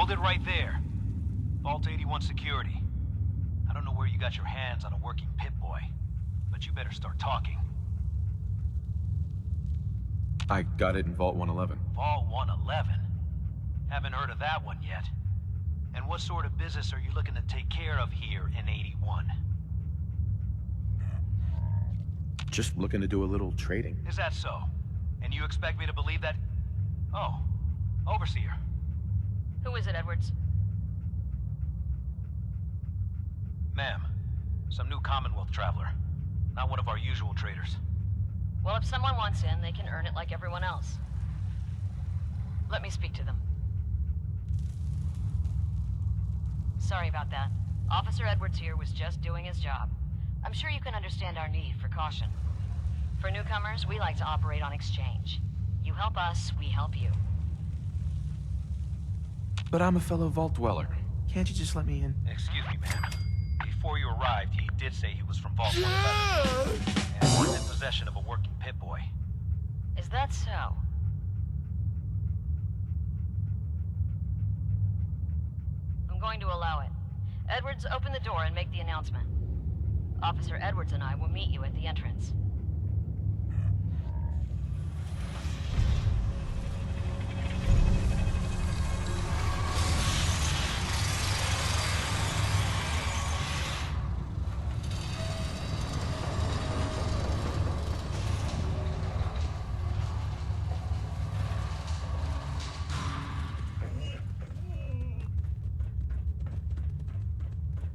Hold it right there. Vault 81 security. I don't know where you got your hands on a working Pip-Boy, but you better start talking. I got it in Vault 111. Vault 111? Haven't heard of that one yet. And what sort of business are you looking to take care of here in 81? Just looking to do a little trading. Is that so? And you expect me to believe that? Oh, Overseer. Who is it, Edwards? Ma'am, some new Commonwealth traveler. Not one of our usual traders. Well, if someone wants in, they can earn it like everyone else. Let me speak to them. Sorry about that. Officer Edwards here was just doing his job. I'm sure you can understand our need for caution. For newcomers, we like to operate on exchange. You help us, we help you. But I'm a fellow Vault Dweller. Can't you just let me in? Excuse me, ma'am. Before you arrived, he did say he was from Vault 111 and was in possession of a working Pip-Boy. Is that so? I'm going to allow it. Edwards, open the door and make the announcement. Officer Edwards and I will meet you at the entrance.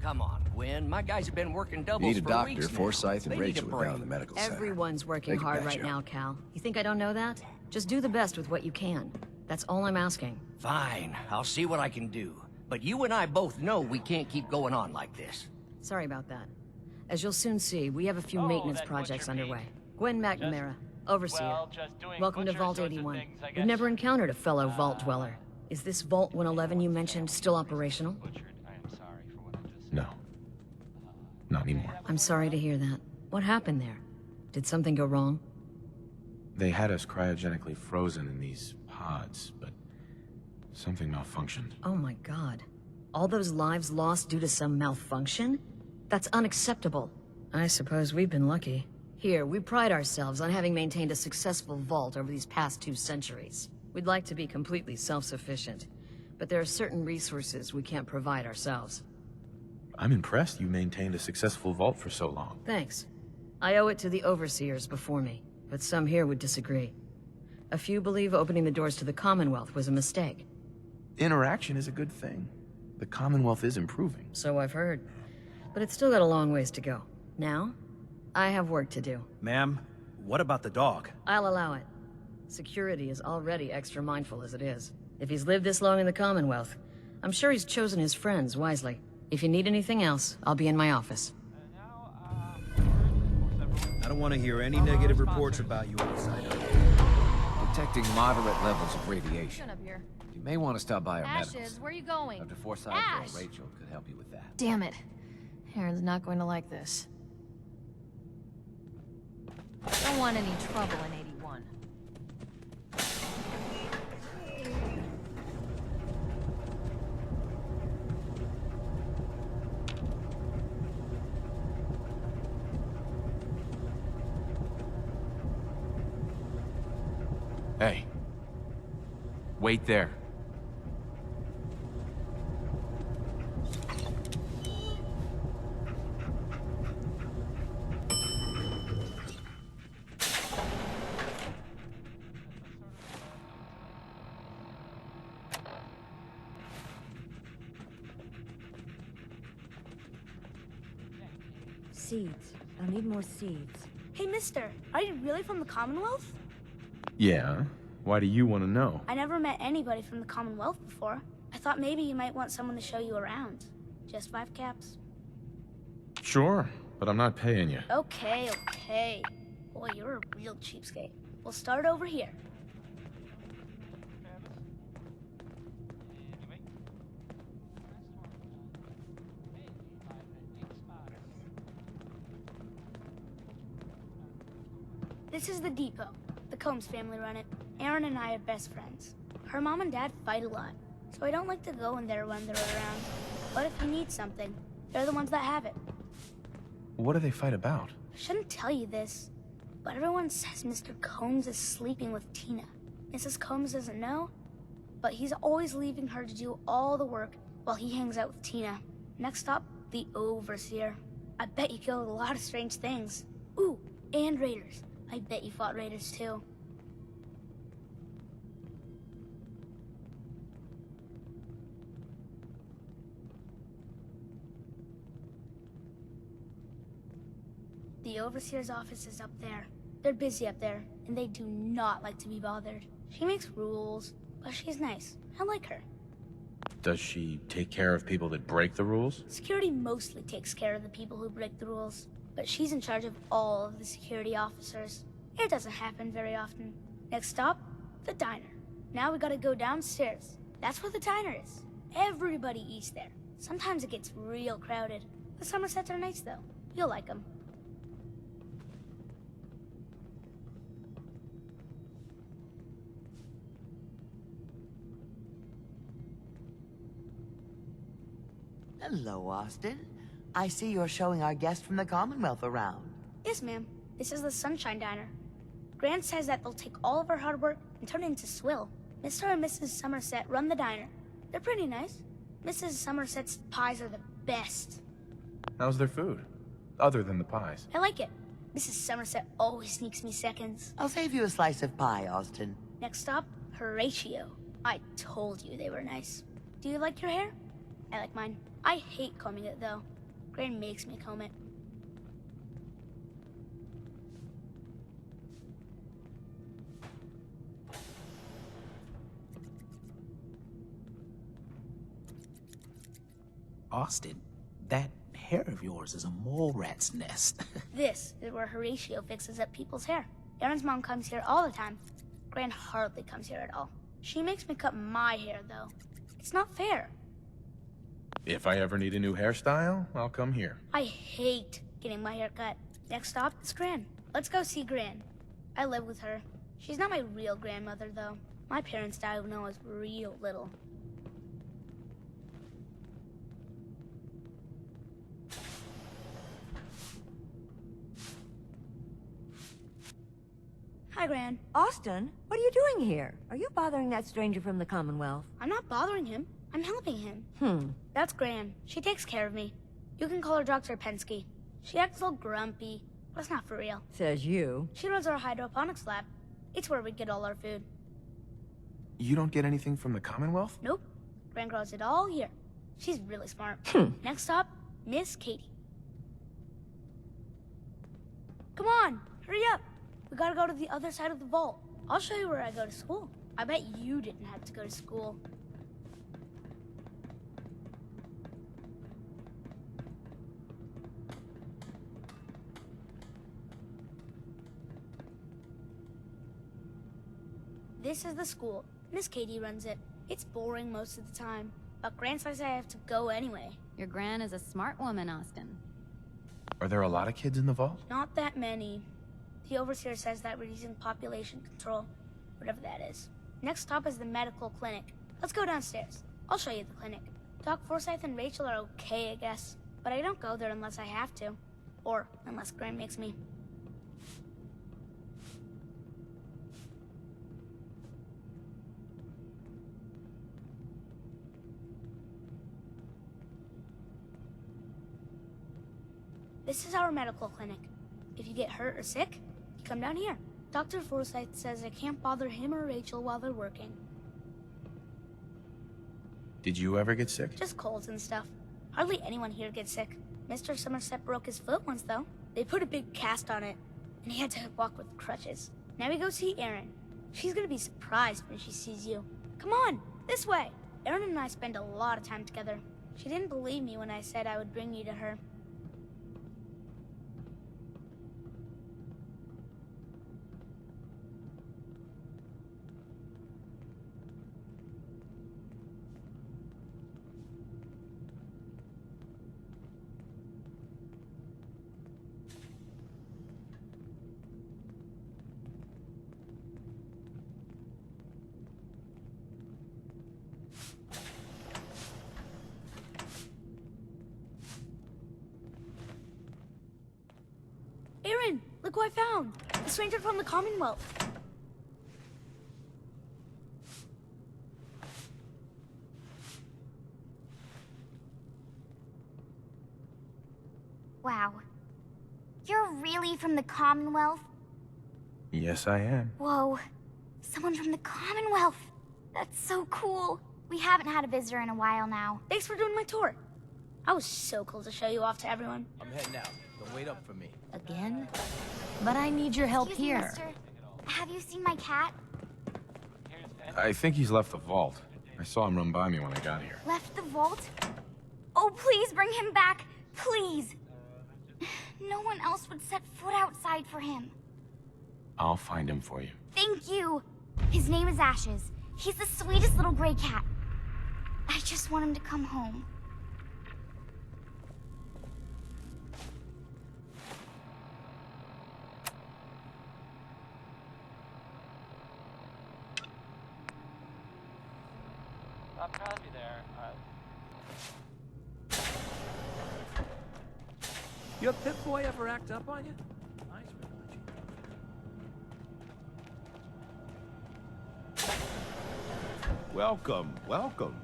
Come on, Gwen. My guys have been working doubles Need a for doctor, weeks now. Forsyth and They need a Rachel are down break. in the medical center. Everyone's working They can hard patch right you now, up. Cal. You think I don't know that? Just do the best with what you can. That's all I'm asking. Fine, I'll see what I can do. But you and I both know we can't keep going on like this. Sorry about that. As you'll soon see, we have a few maintenance projects underway. Gwen McNamara, Overseer. Welcome to Vault 81. We've never encountered a fellow Vault Dweller. Is this Vault 111 you mentioned still operational? No. Not anymore. I'm sorry to hear that. What happened there? Did something go wrong? They had us cryogenically frozen in these pods, but something malfunctioned. Oh my god. All those lives lost due to some malfunction? That's unacceptable. I suppose we've been lucky. Here, we pride ourselves on having maintained a successful vault over these past 2 centuries. We'd like to be completely self-sufficient, but there are certain resources we can't provide ourselves. I'm impressed you maintained a successful vault for so long. Thanks. I owe it to the overseers before me, but some here would disagree. A few believe opening the doors to the Commonwealth was a mistake. Interaction is a good thing. The Commonwealth is improving. So I've heard. But it's still got a long ways to go. Now, I have work to do. Ma'am, what about the dog? I'll allow it. Security is already extra mindful as it is. If he's lived this long in the Commonwealth, I'm sure he's chosen his friends wisely. If you need anything else, I'll be in my office. I don't want to hear any negative reports about you outside of it. Detecting moderate levels of radiation. Shut up here. You may want to stop by our Ashes, medicals. where are you going? Dr. Forsyth Ash! or Rachel could help you with that. Damn it. Aaron's not going to like this. Don't want any trouble in 81. Hey. Wait there. Seeds. I'll need more seeds. Hey, mister, are you really from the Commonwealth? Yeah? Why do you want to know? I never met anybody from the Commonwealth before. I thought maybe you might want someone to show you around. Just 5 caps. Sure, but I'm not paying you. Okay, okay. Boy, you're a real cheapskate. We'll start over here. This is the depot. The Combs family run it. Aaron and I are best friends. Her mom and dad fight a lot. so I don't like to go in there when they're around. But if you need something, they're the ones that have it. What do they fight about? I shouldn't tell you this, but everyone says Mr. Combs is sleeping with Tina. Mrs. Combs doesn't know, but he's always leaving her to do all the work while he hangs out with Tina. Next stop, the Overseer. I bet you killed a lot of strange things. Ooh, and raiders. I bet you fought raiders too. The Overseer's office is up there. They're busy up there, and they do not like to be bothered. She makes rules, but she's nice. I like her. Does she take care of people that break the rules? Security mostly takes care of the people who break the rules, but she's in charge of all of the security officers. It doesn't happen very often. Next stop, the diner. Now we gotta go downstairs. That's where the diner is. Everybody eats there. Sometimes it gets real crowded. The Somersets are nice though. You'll like them. Hello, Austin. I see you're showing our guest from the Commonwealth around. Yes, ma'am. This is the Sunshine Diner. Grant says that they'll take all of our hard work and turn it into swill. Mr. and Mrs. Somerset run the diner. They're pretty nice. Mrs. Somerset's pies are the best. How's their food? Other than the pies. I like it. Mrs. Somerset always sneaks me seconds. I'll save you a slice of pie, Austin. Next stop, Horatio. I told you they were nice. Do you like your hair? I like mine. I hate combing it, though. Gran makes me comb it. Austin, that hair of yours is a mole rat's nest. This is where Horatio fixes up people's hair. Aaron's mom comes here all the time. Gran hardly comes here at all. She makes me cut my hair, though. It's not fair. If I ever need a new hairstyle, I'll come here. I hate getting my hair cut. Next stop is Gran. Let's go see Gran. I live with her. She's not my real grandmother, though. My parents died when I was real little. Hi, Gran. Austin, what are you doing here? Are you bothering that stranger from the Commonwealth? I'm not bothering him. I'm helping him. That's Gran. She takes care of me. You can call her Dr. Pensky. She acts a little grumpy, but it's not for real. Says you. She runs our hydroponics lab. It's where we get all our food. You don't get anything from the Commonwealth? Nope. Gran grows it all here. She's really smart. Next stop, Miss Katie. Come on, hurry up. We gotta go to the other side of the vault. I'll show you where I go to school. I bet you didn't have to go to school. This is the school. Miss Katie runs it. It's boring most of the time, but Gran says I have to go anyway. Your Gran is a smart woman, Austin. Are there a lot of kids in the vault? Not that many. The Overseer says that we're using population control, whatever that is. Next stop is the medical clinic. Let's go downstairs. I'll show you the clinic. Doc Forsyth and Rachel are okay, I guess, but I don't go there unless I have to. Or unless Gran makes me. This is our medical clinic. If you get hurt or sick, you come down here. Dr. Forsyth says I can't bother him or Rachel while they're working. Did you ever get sick? Just colds and stuff. Hardly anyone here gets sick. Mr. Somerset broke his foot once, though. They put a big cast on it, and he had to walk with crutches. Now we go see Erin. She's gonna be surprised when she sees you. Come on, this way. Erin and I spend a lot of time together. She didn't believe me when I said I would bring you to her. Aaron, look who I found. The stranger from the Commonwealth. Wow. You're really from the Commonwealth? Yes, I am. Whoa. Someone from the Commonwealth. That's so cool. We haven't had a visitor in a while now. Thanks for doing my tour. I was so cool to show you off to everyone. I'm heading out. Don't wait up for me. Again? But I need your help Excuse me, here. mister. Have you seen my cat? I think he's left the vault. I saw him run by me when I got here. Left the vault? Oh, please bring him back. Please. No one else would set foot outside for him. I'll find him for you. Thank you. His name is Ashes. He's the sweetest little gray cat. I just want him to come home. I'm trying to be there. Your Pip-Boy ever act up on you? Nice, Welcome, welcome.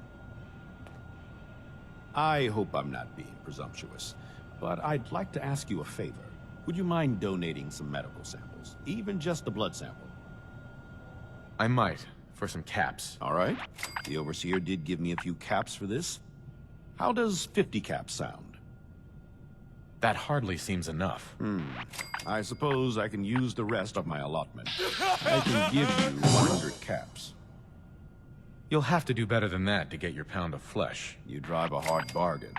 I hope I'm not being presumptuous, but I'd like to ask you a favor. Would you mind donating some medical samples, even just a blood sample? I might, for some caps. All right. The Overseer did give me a few caps for this. How does 50 caps sound? That hardly seems enough. I suppose I can use the rest of my allotment. I can give you 100 caps. You'll have to do better than that to get your pound of flesh. You drive a hard bargain.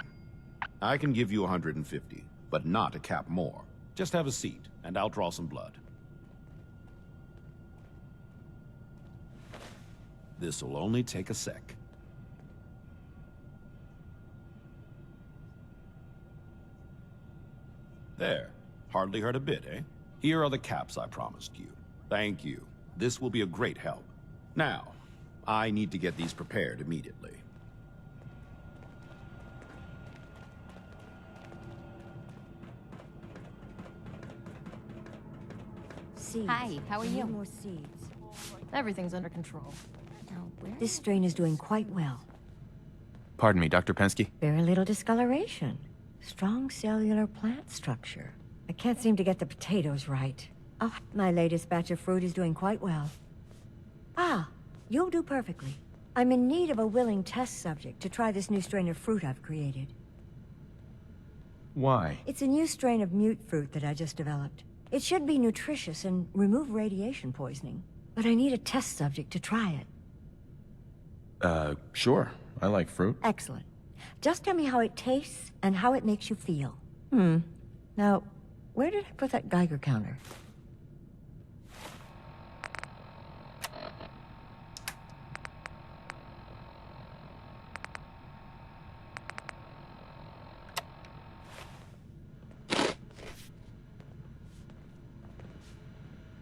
I can give you 150, but not a cap more. Just have a seat, and I'll draw some blood. This'll only take a sec. There. Hardly hurt a bit, eh? Here are the caps I promised you. Thank you. This will be a great help. Now, I need to get these prepared immediately. Seeds. Hi, how are We need you? more seeds. Everything's under control. Now, where? This strain is doing quite well. Pardon me, Dr. Pensky? Very little discoloration. Strong cellular plant structure. I can't seem to get the potatoes right. Oh, my latest batch of fruit is doing quite well. Ah, you'll do perfectly. I'm in need of a willing test subject to try this new strain of fruit I've created. Why? It's a new strain of mute fruit that I just developed. It should be nutritious and remove radiation poisoning. But I need a test subject to try it. Sure. I like fruit. Excellent. Just tell me how it tastes and how it makes you feel. Now, where did I put that Geiger counter?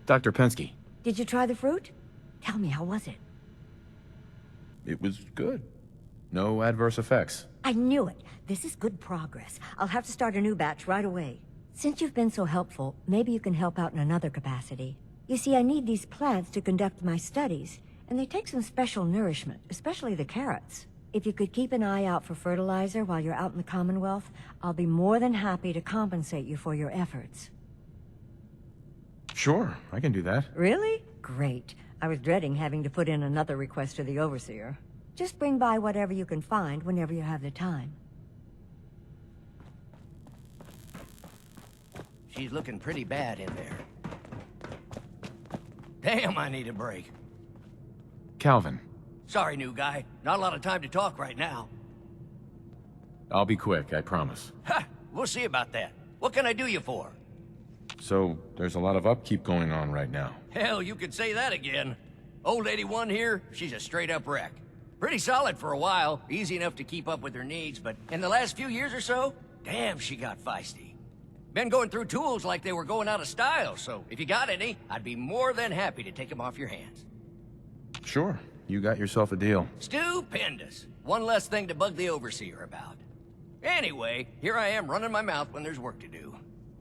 Dr. Pensky. Did you try the fruit? Tell me, how was it? It was good. No adverse effects. I knew it. This is good progress. I'll have to start a new batch right away. Since you've been so helpful, maybe you can help out in another capacity. You see, I need these plants to conduct my studies, and they take some special nourishment, especially the carrots. If you could keep an eye out for fertilizer while you're out in the Commonwealth, I'll be more than happy to compensate you for your efforts. Sure, I can do that. Really? Great. I was dreading having to put in another request to the Overseer. Just bring by whatever you can find whenever you have the time. She's looking pretty bad in there. Damn, I need a break. Calvin, Sorry, new guy. Not a lot of time to talk right now. I'll be quick, I promise. Ha! We'll see about that. What can I do you for? So, there's a lot of upkeep going on right now. Hell, you could say that again. Old 81 here, she's a straight-up wreck. Pretty solid for a while, easy enough to keep up with her needs, but in the last few years or so, damn, she got feisty. Been going through tools like they were going out of style, so if you got any, I'd be more than happy to take them off your hands. Sure, you got yourself a deal. Stupendous. One less thing to bug the Overseer about. Anyway, here I am running my mouth when there's work to do.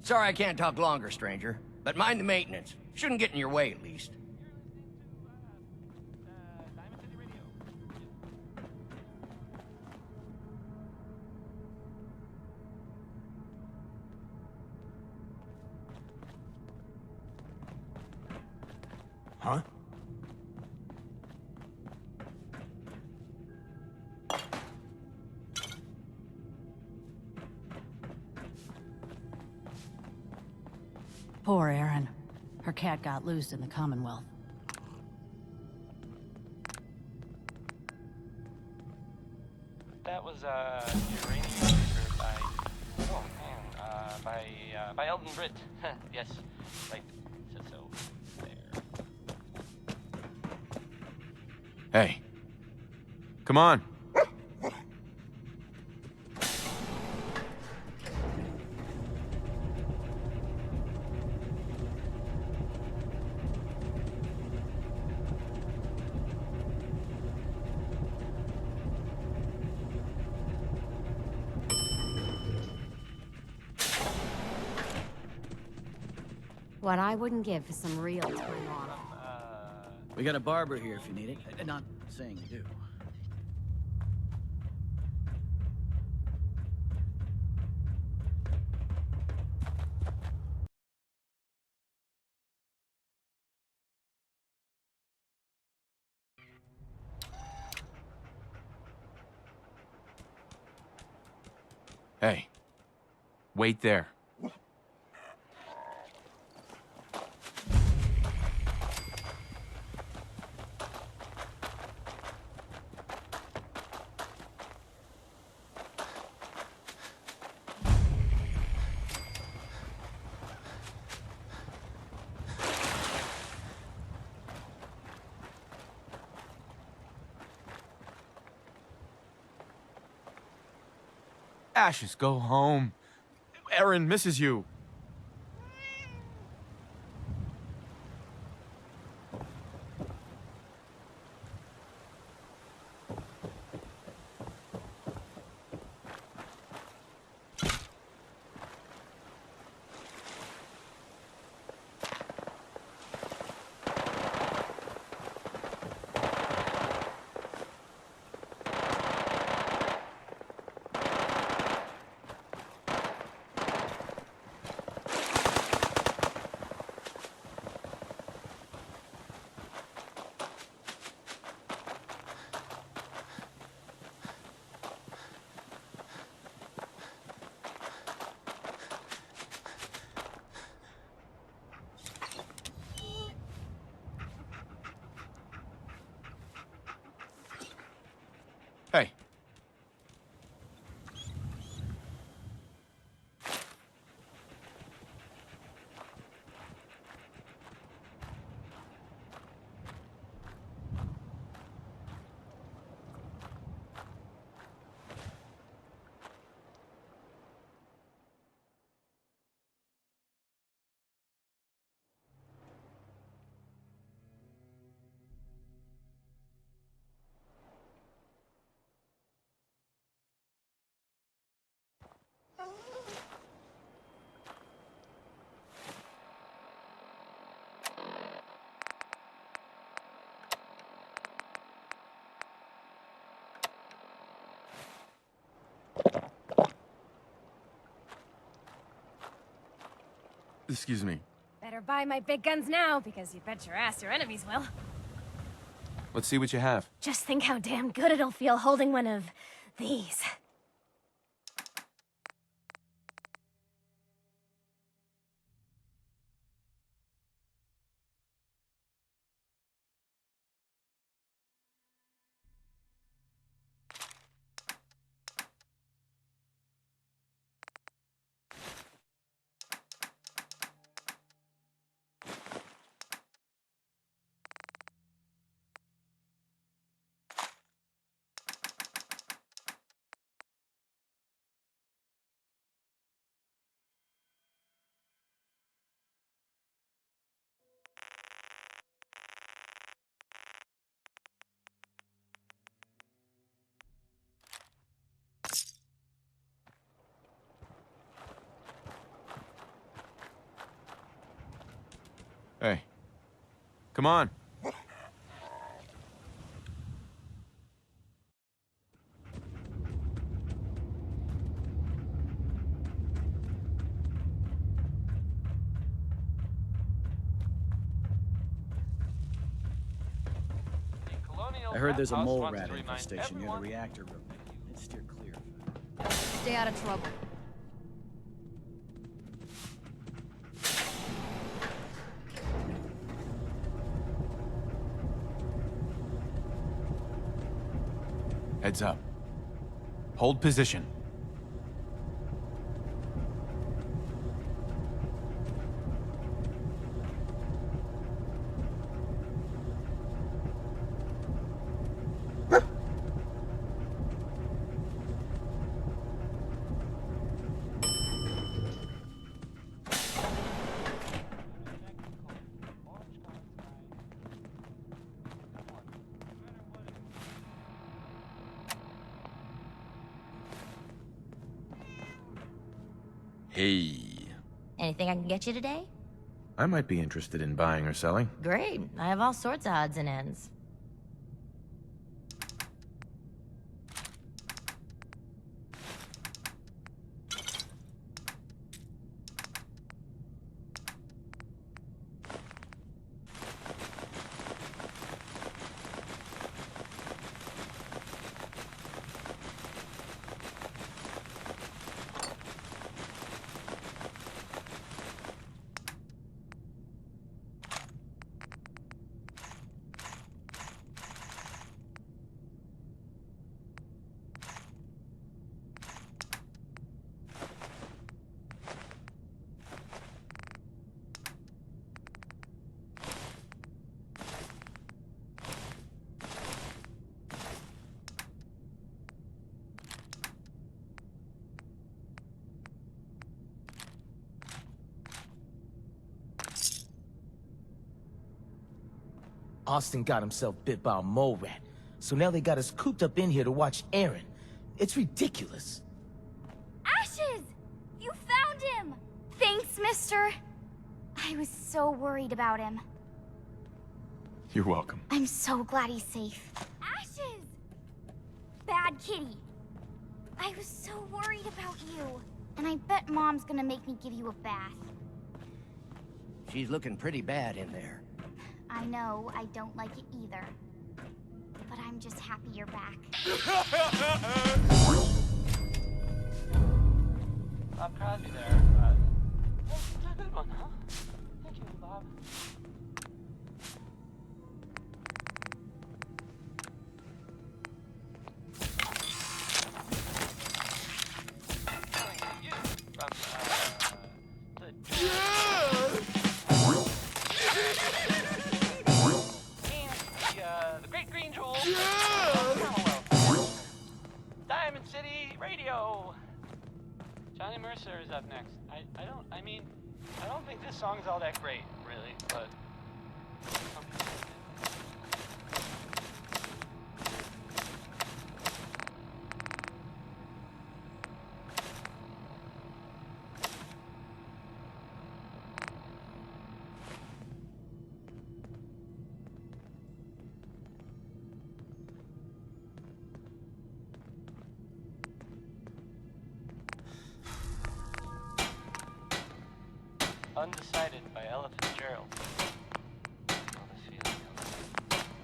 Sorry I can't talk longer, stranger. But mind the maintenance. Shouldn't get in your way, at least. Huh? Poor Erin. Her cat got loose in the Commonwealth. That was uranium fever by oh man, by Elton Britt. Yes, right. So there. Hey. Come on. What I wouldn't give for some real time off. We got a barber here if you need it. Not saying you do. Hey. Wait there. Ashes, go home. Erin misses you. Hey. Excuse me. Better buy my big guns now, because you bet your ass your enemies will. Let's see what you have. Just think how damn good it'll feel holding one of these. Hey. Come on. I heard there's a mole rat infestation near the reactor room. I'd steer clear. Stay out of trouble. Heads up. Hold position. Hey. Anything I can get you today? I might be interested in buying or selling. Great. I have all sorts of odds and ends. Austin got himself bit by a mole rat, so now they got us cooped up in here to watch Aaron. It's ridiculous. Ashes! You found him! Thanks, mister. I was so worried about him. You're welcome. I'm so glad he's safe. Ashes! Bad kitty. I was so worried about you. And I bet Mom's gonna make me give you a bath. She's looking pretty bad in there. I know, I don't like it either. But I'm just happy you're back. Bob Crosby there. That's a good one, huh? Thank you, Bob. You from the Great Green Jewel. Commonwealth. Diamond City Radio. Johnny Mercer is up next. I don't think this song's all that great, really, but some people like it. Undecided by Ella Fitzgerald. Know the feeling, Ella. Know the feeling.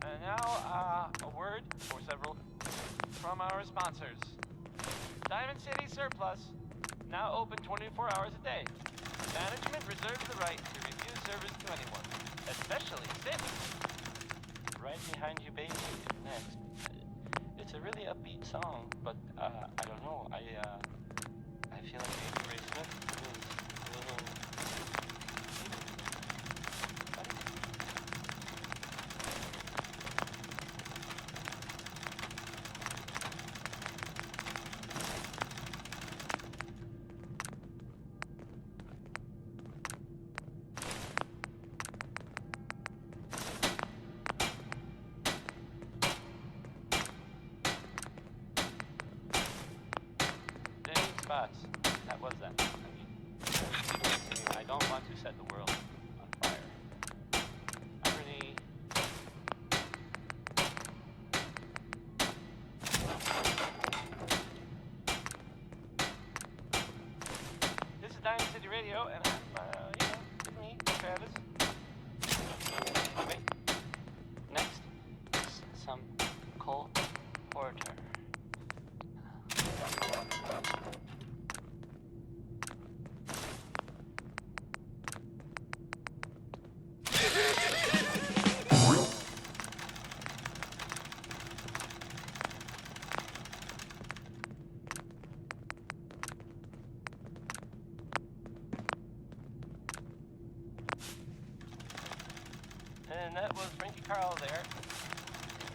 And now, a word for several from our sponsors. Diamond City Surplus, now open 24 hours a day. Management reserves the right to refuse service to anyone, especially since Right Behind You Baby is next. It's a really upbeat song, but I don't know. I feel like Baby Ray Smith is a little. But that was that. I don't want to set the world on fire. Irony. This is Diamond City Radio, and I'm, with me, Travis. Wait. Next is some cold porter. And that was Frankie Carl there.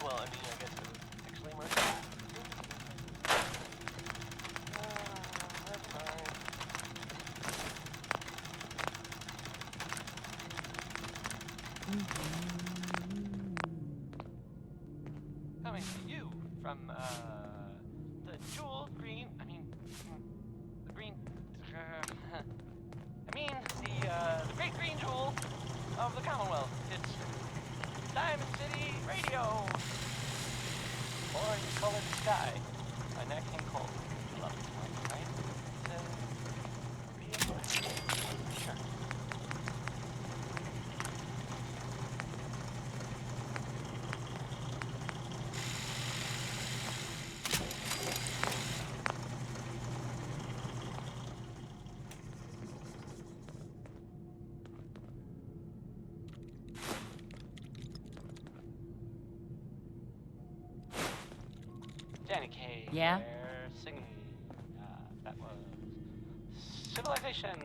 Well, I mean, I guess it was actually Mark. That's fine. Coming to you from, the jewel green, the green, the great green jewel of the Commonwealth. It's Diamond City Radio. Orange-colored sky by Nat King Cole. Love it, right? Sure. Danny Kaye. Yeah? There, singing. That was Civilization.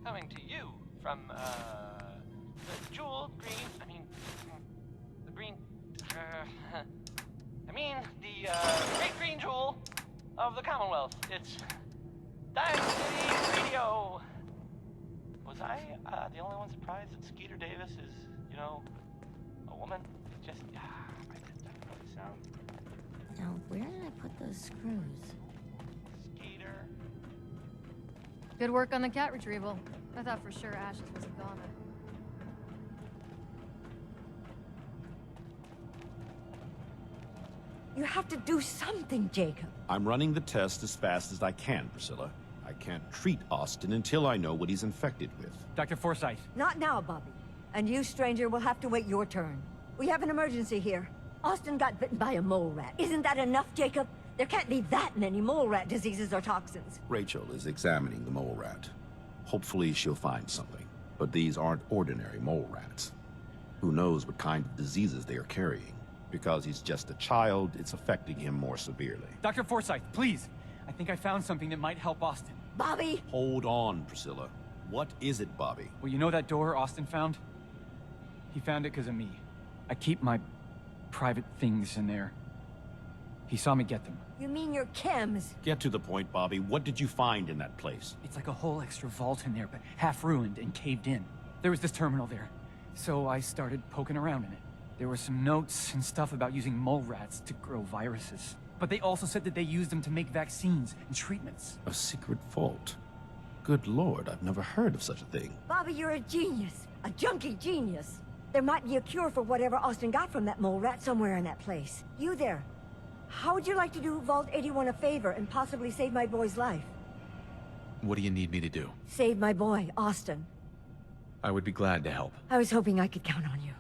Coming to you from the jewel green. The green. The great green jewel of the Commonwealth. It's Diamond City Radio. Was I the only one surprised that Skeeter Davis is, a woman? It just, I didn't really sound. Now, where did I put those screws? Skeeter. Good work on the cat retrieval. I thought for sure Ashes was a goner. You have to do something, Jacob. I'm running the test as fast as I can, Priscilla. I can't treat Austin until I know what he's infected with. Dr. Forsyth. Not now, Bobby. And you, stranger, will have to wait your turn. We have an emergency here. Austin got bitten by a mole rat. Isn't that enough, Jacob? There can't be that many mole rat diseases or toxins. Rachel is examining the mole rat. Hopefully she'll find something. But these aren't ordinary mole rats. Who knows what kind of diseases they are carrying? Because he's just a child, it's affecting him more severely. Dr. Forsyth, please. I think I found something that might help Austin. Bobby! Hold on, Priscilla. What is it, Bobby? Well, you know that door Austin found? He found it because of me. I keep my private things in there. He saw me get them. You mean your chems? Get to the point, Bobby. What did you find in that place? It's like a whole extra vault in there, but half ruined and caved in. There was this terminal there, so I started poking around in it. There were some notes and stuff about using mole rats to grow viruses. But they also said that they used them to make vaccines and treatments. A secret vault? Good Lord, I've never heard of such a thing. Bobby, you're a genius. A junkie genius. There might be a cure for whatever Austin got from that mole rat somewhere in that place. You there. How would you like to do Vault 81 a favor and possibly save my boy's life? What do you need me to do? Save my boy, Austin. I would be glad to help. I was hoping I could count on you.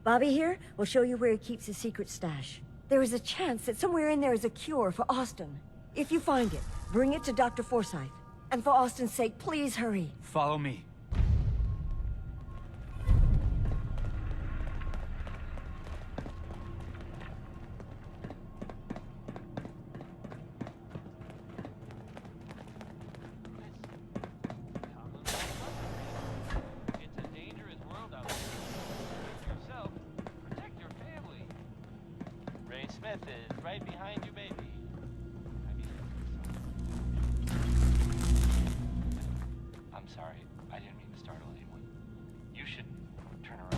Bobby here will show you where he keeps his secret stash. There is a chance that somewhere in there is a cure for Austin. If you find it, bring it to Dr. Forsyth. And for Austin's sake, please hurry. Follow me. It's a dangerous world out there. Protect yourself. Protect your family. Ray Smith is right behind you, baby. I'm sorry. I didn't mean to startle anyone. You should turn around.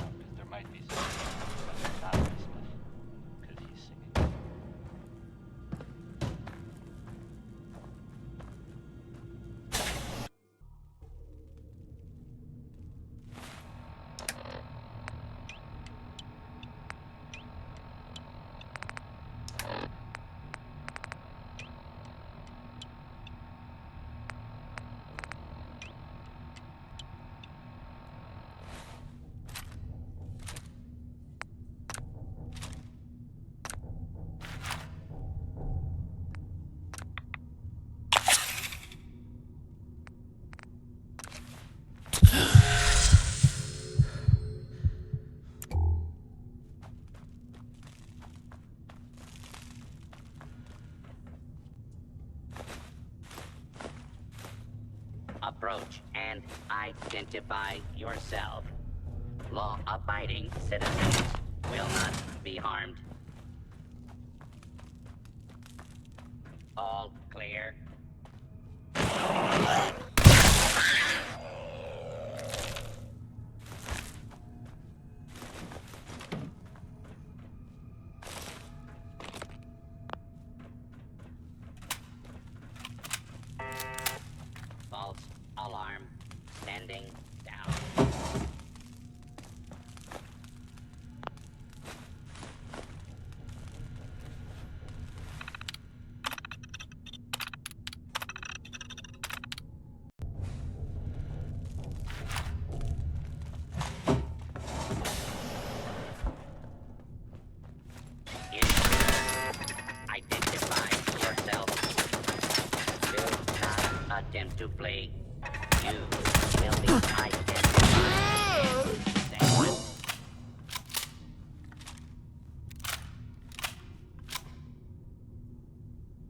approach and identify yourself. Law-abiding citizens will not be harmed. All clear. False alarm. Standing down. Identify yourself. Do not attempt to flee. You will be identified in seconds.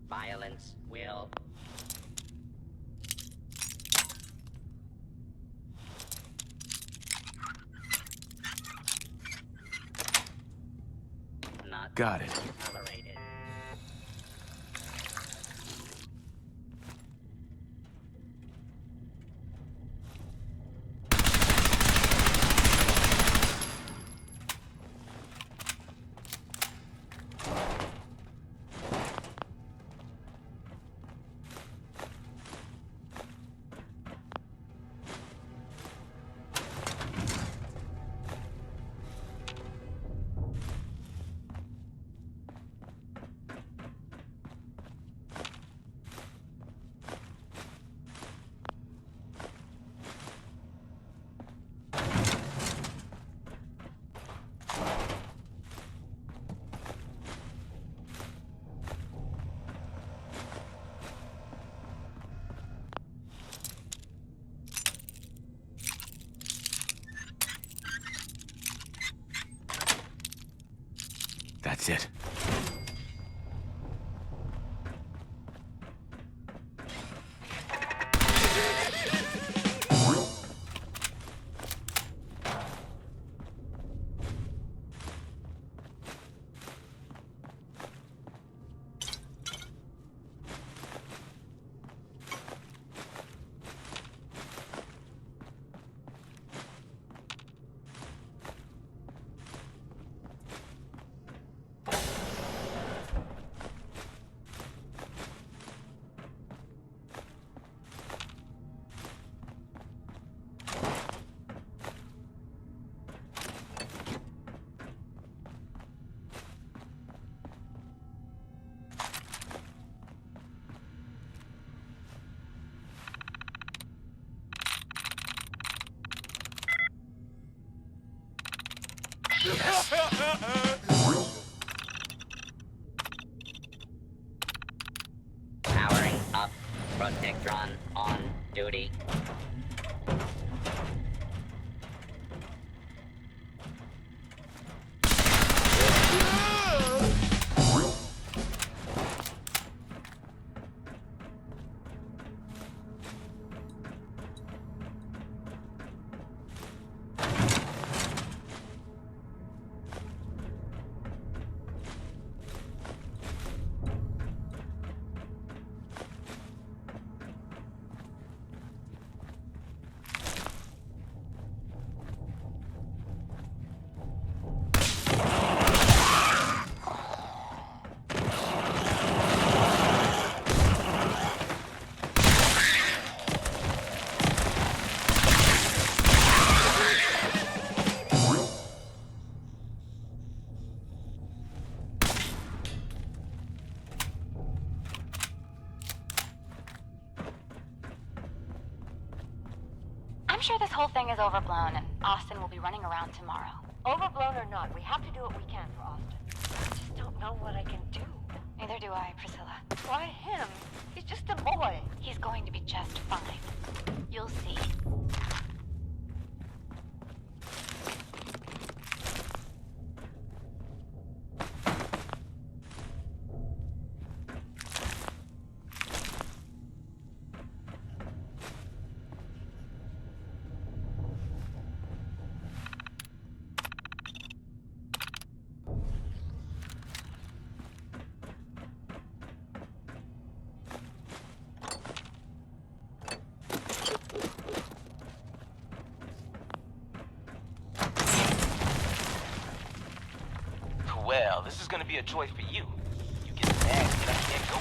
Violence will not Got it. tolerated. That's it. Powering up. Protectron on duty. I'm sure this whole thing is overblown, and Austin will be running around tomorrow. Overblown or not, we have to do what we can for Austin. I just don't know what I can do. Neither do I, Priscilla. Why him? He's just a boy. He's going to be just fine. You'll see. this is gonna be a joy for you. You get mad, but I can't go.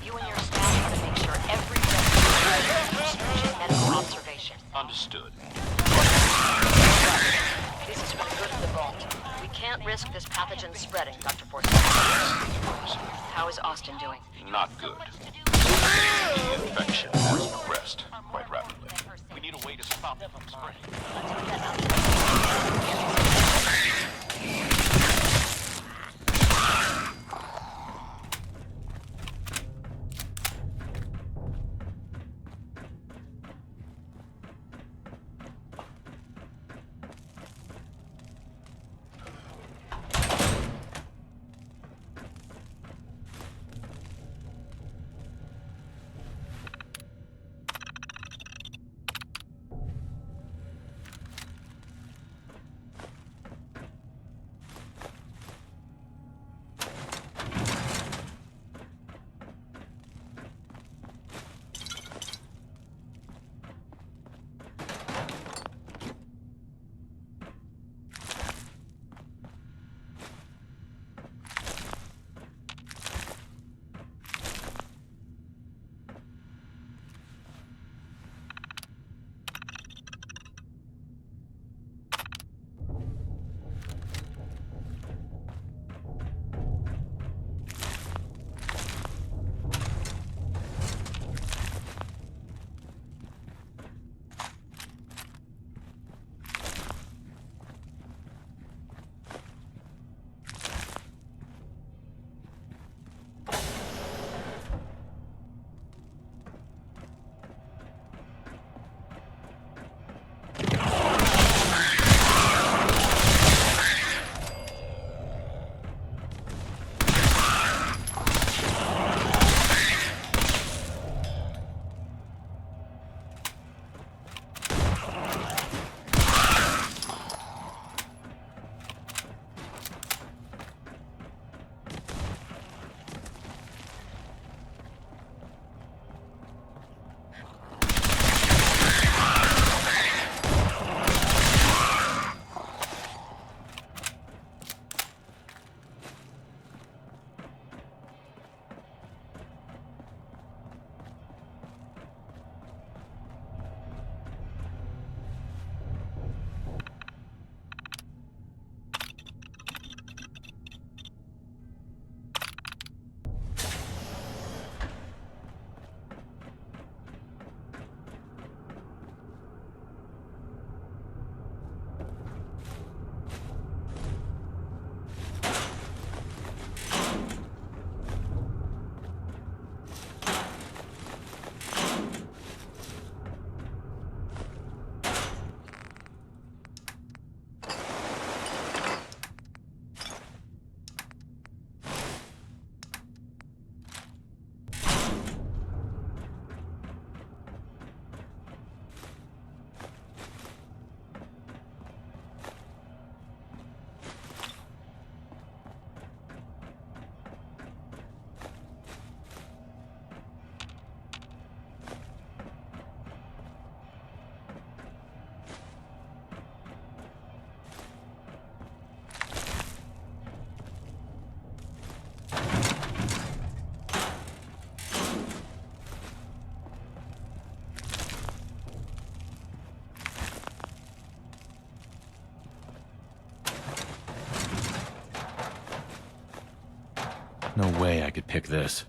You and your staff gotta make sure every resident is medical observation. Understood. This is for the good of the vault. We can't risk this pathogen spreading, Dr. Forsyth. How is Austin doing? Not good. The infection has progressed quite rapidly. We need a way to stop it from spreading. No way I could pick this.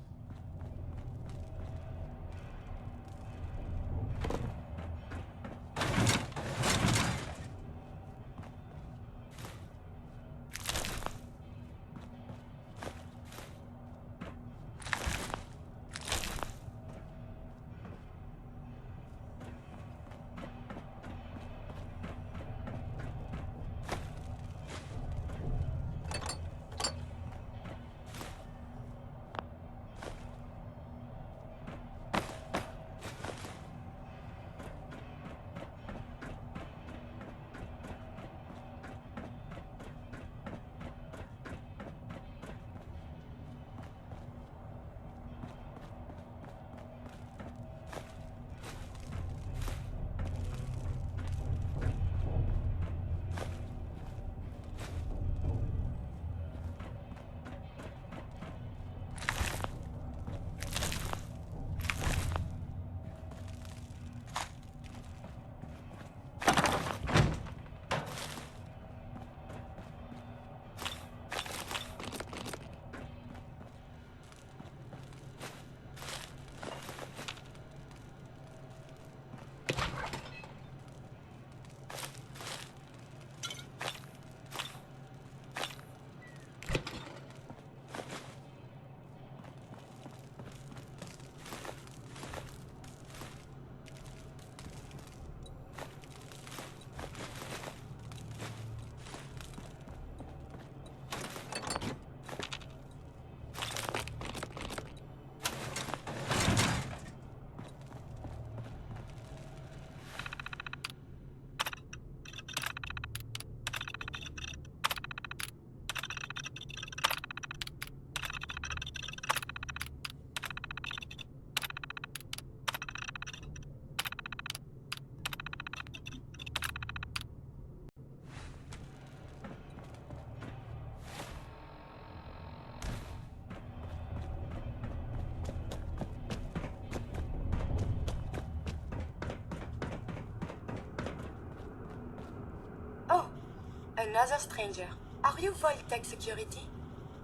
another stranger. Are you Vault-Tec security?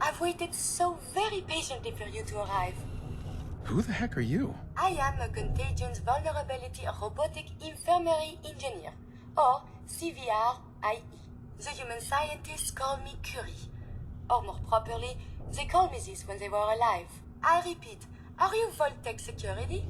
I've waited so very patiently for you to arrive. Who the heck are you? I am a Contagions Vulnerability Robotic Infirmary Engineer, or CVR-IE. The human scientists call me Curie. Or more properly, they called me this when they were alive. I repeat, are you Vault-Tec security?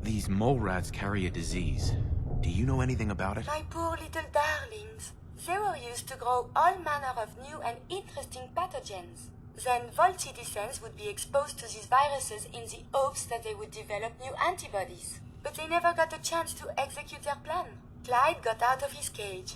These mole rats carry a disease. Do you know anything about it? My poor little darlings. They were used to grow all manner of new and interesting pathogens. Then Vault citizens would be exposed to these viruses in the hopes that they would develop new antibodies. But they never got a chance to execute their plan. Clyde got out of his cage.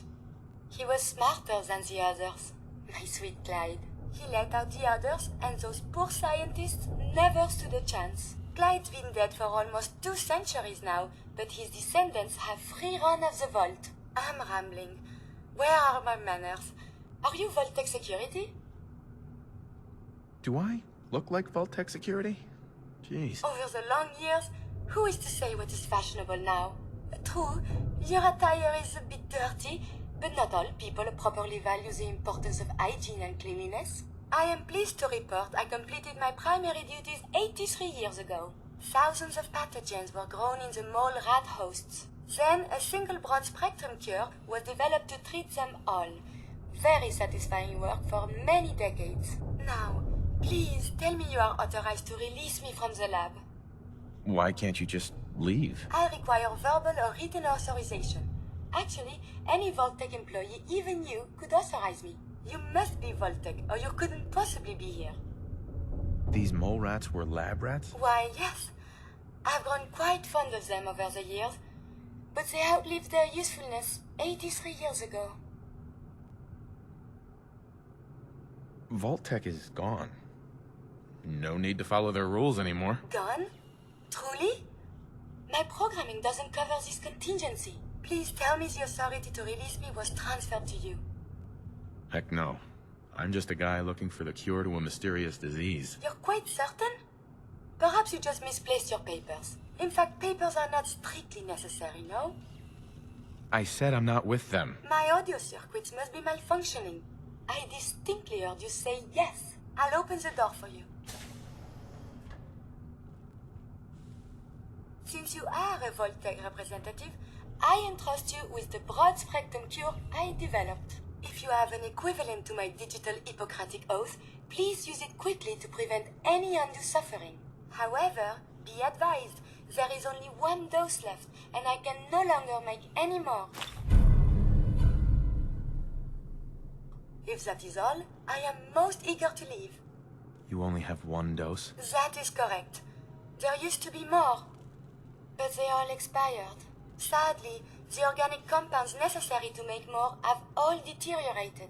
He was smarter than the others. My sweet Clyde. He let out the others, and those poor scientists never stood a chance. Clyde's been dead for almost 2 centuries now, but his descendants have free run of the vault. I'm rambling. Where are my manners? Are you Vault-Tec security? Do I look like Vault-Tec security? Jeez. Over the long years, who is to say what is fashionable now? True, your attire is a bit dirty, but not all people properly value the importance of hygiene and cleanliness. I am pleased to report I completed my primary duties 83 years ago. Thousands of pathogens were grown in the mole rat hosts. Then a single broad-spectrum cure was developed to treat them all. Very satisfying work for many decades. Now, please tell me you are authorized to release me from the lab. Why can't you just leave? I require verbal or written authorization. Actually, any Vault-Tec employee, even you, could authorize me. You must be Vault-Tec, or you couldn't possibly be here. These mole rats were lab rats? Why, yes. I've grown quite fond of them over the years, but they outlived their usefulness 83 years ago. Vault-Tec is gone. No need to follow their rules anymore. Gone? Truly? My programming doesn't cover this contingency. Please tell me the authority to release me was transferred to you. Heck no. I'm just a guy looking for the cure to a mysterious disease. You're quite certain? Perhaps you just misplaced your papers. In fact, papers are not strictly necessary, no? I said I'm not with them. My audio circuits must be malfunctioning. I distinctly heard you say yes. I'll open the door for you. Since you are a Vault-Tec representative, I entrust you with the broad-spectrum cure I developed. If you have an equivalent to my digital Hippocratic oath, please use it quickly to prevent any undue suffering. However, be advised, there is only 1 dose left, and I can no longer make any more. If that is all, I am most eager to leave. You only have 1 dose? That is correct. There used to be more, but they all expired. Sadly, the organic compounds necessary to make more have all deteriorated.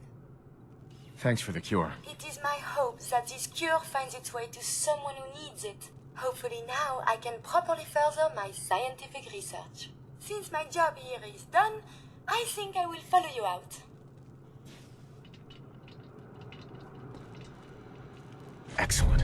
Thanks for the cure. It is my hope that this cure finds its way to someone who needs it. Hopefully now I can properly further my scientific research. Since my job here is done, I think I will follow you out. Excellent.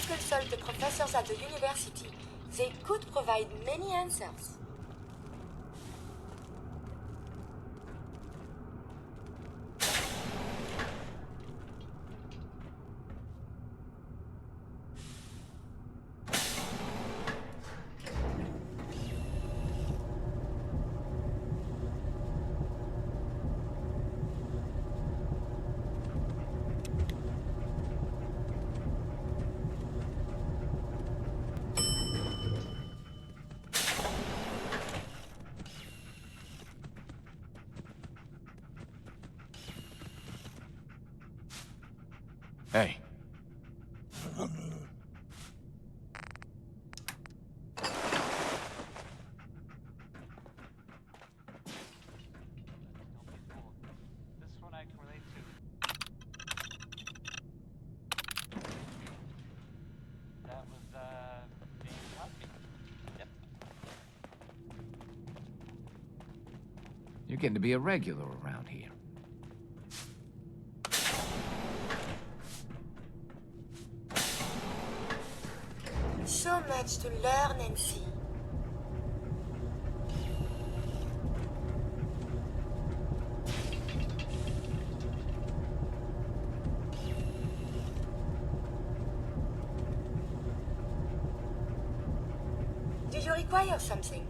Consult the professors at the university. They could provide many answers. Hey. This one I can relate to. That was, James Cosby. Yep. You're getting to be a regular around here. So much to learn and see. Do you require something?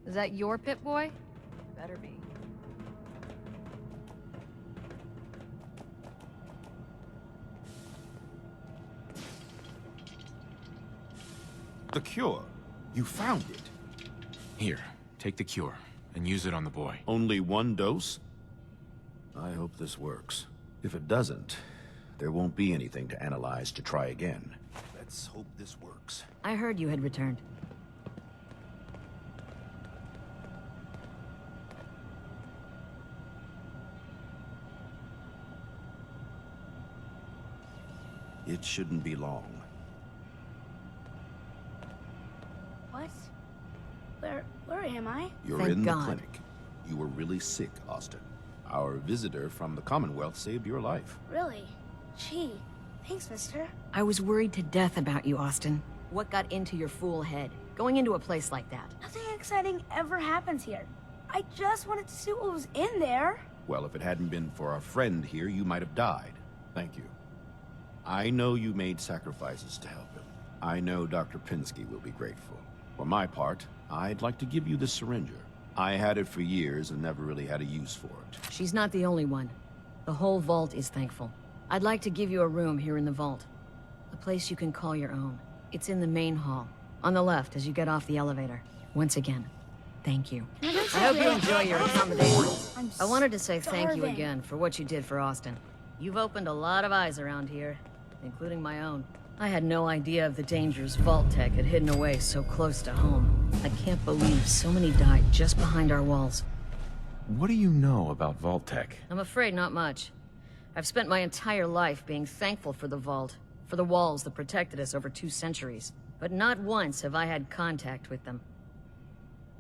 Is that your Pip-Boy? Better be. The cure. You found it. Here, take the cure, and use it on the boy. Only one dose? I hope this works. If it doesn't, there won't be anything to analyze to try again. Let's hope this works. I heard you had returned. It shouldn't be long. What? Where am I? You're Thank in God. the clinic. You were really sick, Austin. Our visitor from the Commonwealth saved your life. Really? Gee, thanks, mister. I was worried to death about you, Austin. What got into your fool head? Going into a place like that? Nothing exciting ever happens here. I just wanted to see what was in there. Well, if it hadn't been for our friend here, you might have died. Thank you. I know you made sacrifices to help him. I know Dr. Pinsky will be grateful. For my part, I'd like to give you this syringer. I had it for years and never really had a use for it. She's not the only one. The whole vault is thankful. I'd like to give you a room here in the vault. A place you can call your own. It's in the main hall. On the left as you get off the elevator. Once again, thank you. I hope you enjoy your accommodations. I wanted to say thank you starving. again for what you did for Austin. You've opened a lot of eyes around here, including my own. I had no idea of the dangers Vault Tech had hidden away so close to home. I can't believe so many died just behind our walls. What do you know about Vault-Tec? I'm afraid not much. I've spent my entire life being thankful for the Vault, for the walls that protected us over 2 centuries. But not once have I had contact with them.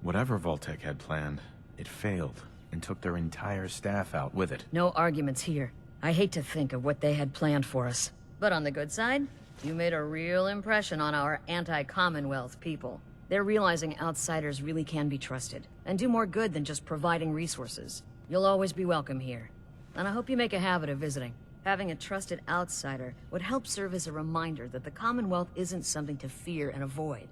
Whatever Vault-Tec had planned, it failed, and took their entire staff out with it. No arguments here. I hate to think of what they had planned for us. But on the good side, you made a real impression on our anti-Commonwealth people. They're realizing outsiders really can be trusted, and do more good than just providing resources. You'll always be welcome here. And I hope you make a habit of visiting. Having a trusted outsider would help serve as a reminder that the Commonwealth isn't something to fear and avoid.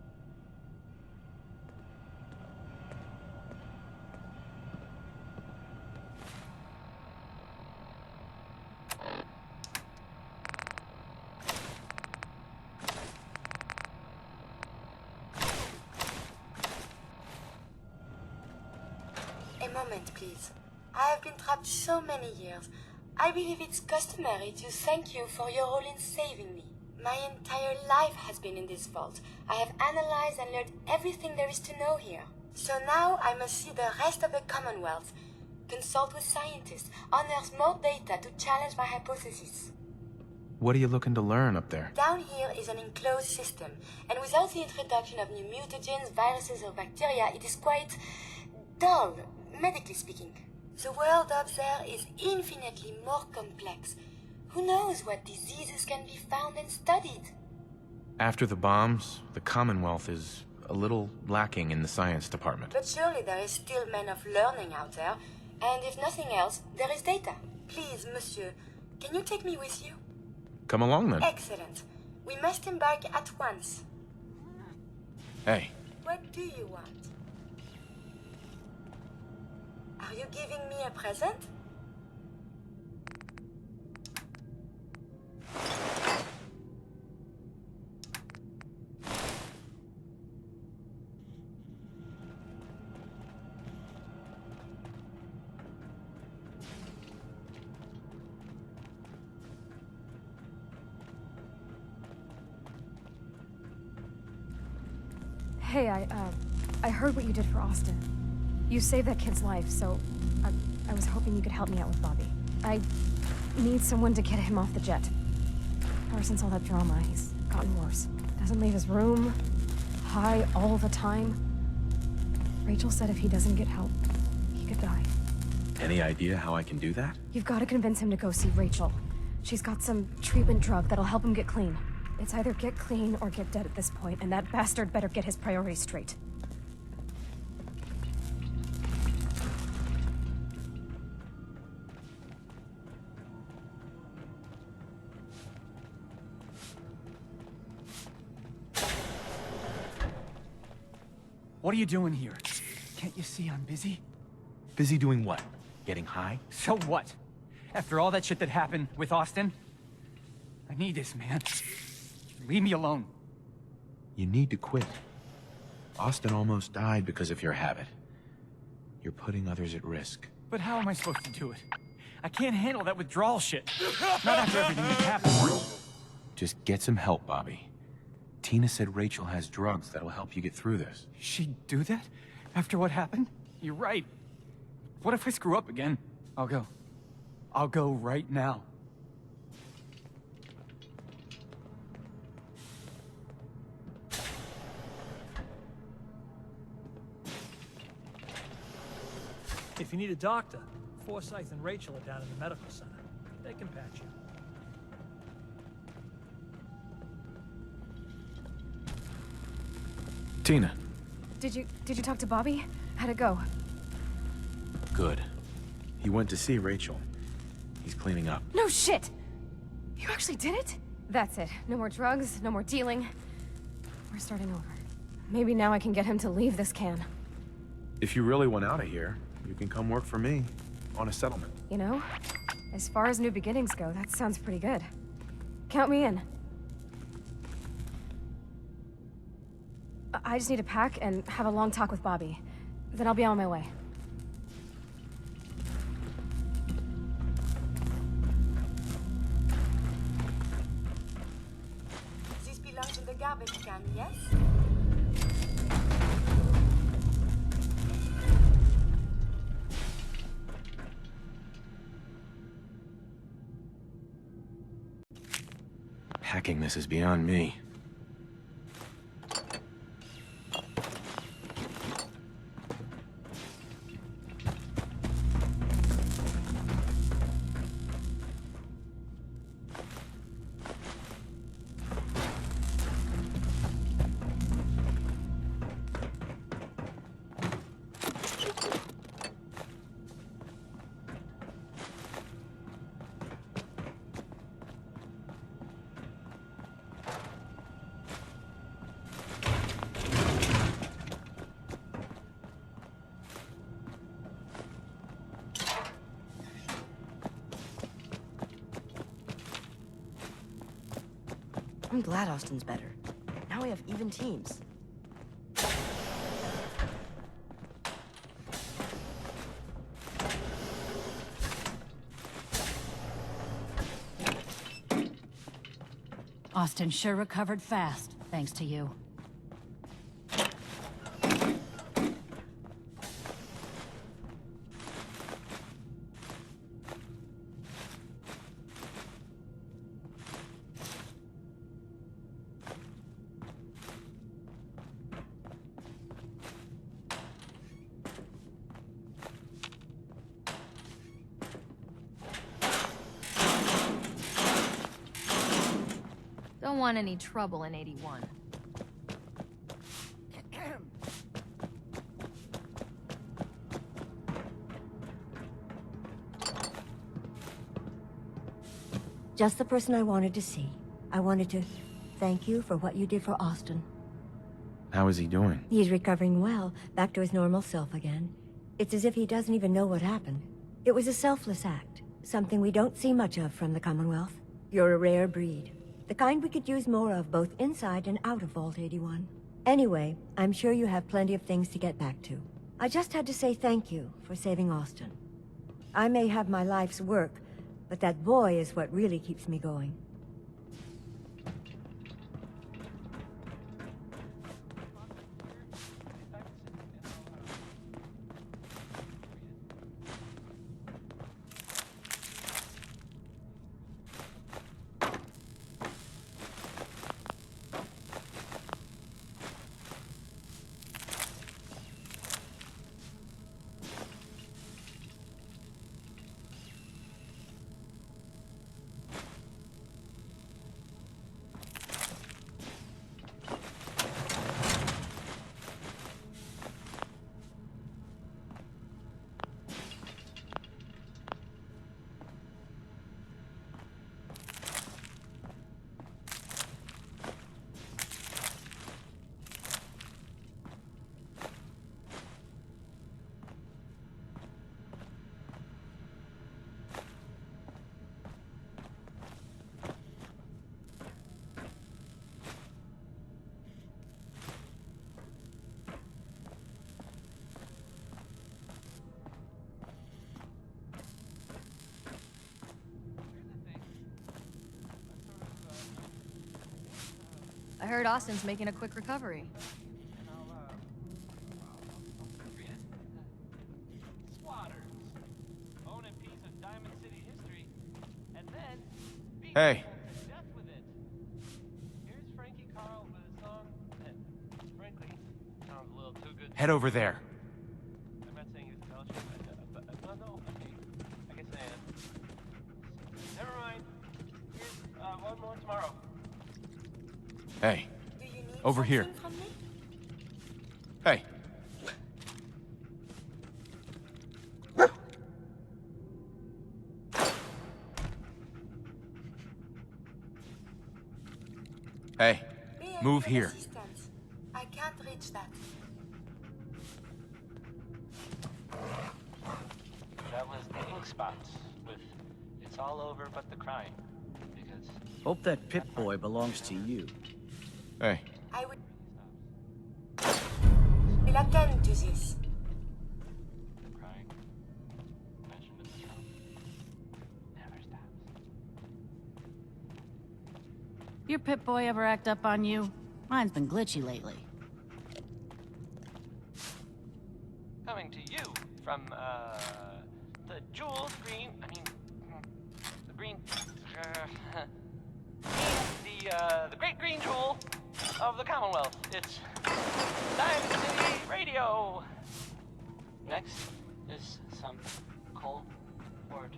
A moment, please. I have been trapped so many years. I believe it's customary to thank you for your role in saving me. My entire life has been in this vault. I have analyzed and learned everything there is to know here. So now I must see the rest of the Commonwealth, consult with scientists, unearth more data to challenge my hypothesis. What are you looking to learn up there? Down here is an enclosed system, and without the introduction of new mutagens, viruses, or bacteria, it is quite dull, medically speaking. The world up there is infinitely more complex. Who knows what diseases can be found and studied? After the bombs, the Commonwealth is a little lacking in the science department. But surely there is still men of learning out there, and if nothing else, there is data. Please, monsieur, can you take me with you? Come along then. Excellent. We must embark at once. Hey, What do you want? Are you giving me a present? Hey, I heard what you did for Austin. You saved that kid's life, so I was hoping you could help me out with Bobby. I need someone to get him off the jet. Ever since all that drama, he's gotten worse. Doesn't leave his room, high all the time. Rachel said if he doesn't get help, he could die. Any idea how I can do that? You've got to convince him to go see Rachel. She's got some treatment drug that'll help him get clean. It's either get clean or get dead at this point, and that bastard better get his priorities straight. What are you doing here? Can't you see I'm busy? Busy doing what? Getting high? So what? After all that shit that happened with Austin? I need this, man. Leave me alone. You need to quit. Austin almost died because of your habit. You're putting others at risk. But how am I supposed to do it? I can't handle that withdrawal shit. Not after everything that's happened. Just get some help, Bobby. Tina said Rachel has drugs that'll help you get through this. She'd do that? After what happened? You're right. What if I screw up again? I'll go. I'll go right now. If you need a doctor, Forsyth and Rachel are down in the medical center. They can patch you. Tina. Did you talk to Bobby? How'd it go? Good. He went to see Rachel. He's cleaning up. No shit! You actually did it? That's it. No more drugs, no more dealing. We're starting over. Maybe now I can get him to leave this can. If you really want out of here, you can come work for me on a settlement. You know, as far as new beginnings go, that sounds pretty good. Count me in. I just need to pack and have a long talk with Bobby. Then I'll be on my way. This belongs in the garbage can, yes? Hacking this is beyond me. I'm glad Austin's better. Now we have even teams. Austin sure recovered fast, thanks to you. Don't want any trouble in 81. Just the person I wanted to see. I wanted to thank you for what you did for Austin. How is he doing? He's recovering well, back to his normal self again. It's as if he doesn't even know what happened. It was a selfless act, something we don't see much of from the Commonwealth. You're a rare breed. The kind we could use more of both inside and out of Vault 81. Anyway, I'm sure you have plenty of things to get back to. I just had to say thank you for saving Austin. I may have my life's work, but that boy is what really keeps me going. heard Austin's making a quick recovery. Hey. Head over there. I'm not saying it's fellowship, but no, okay. I guess I am. Never mind. Here's one more tomorrow. Hey. Over here. Hey. Hey, move here. I can't reach that. That was the ink spots with "It's all over but the crying." Because Hope that Pip-Boy belongs to you. Hey. I will attend to this. crying mentioned in this room never stops. Your Pip-Boy ever act up on you? Mine's been glitchy lately. Coming to you from the jewel green. The green. The great green jewel of the Commonwealth. It's Diamond City Radio. Next is some cold water.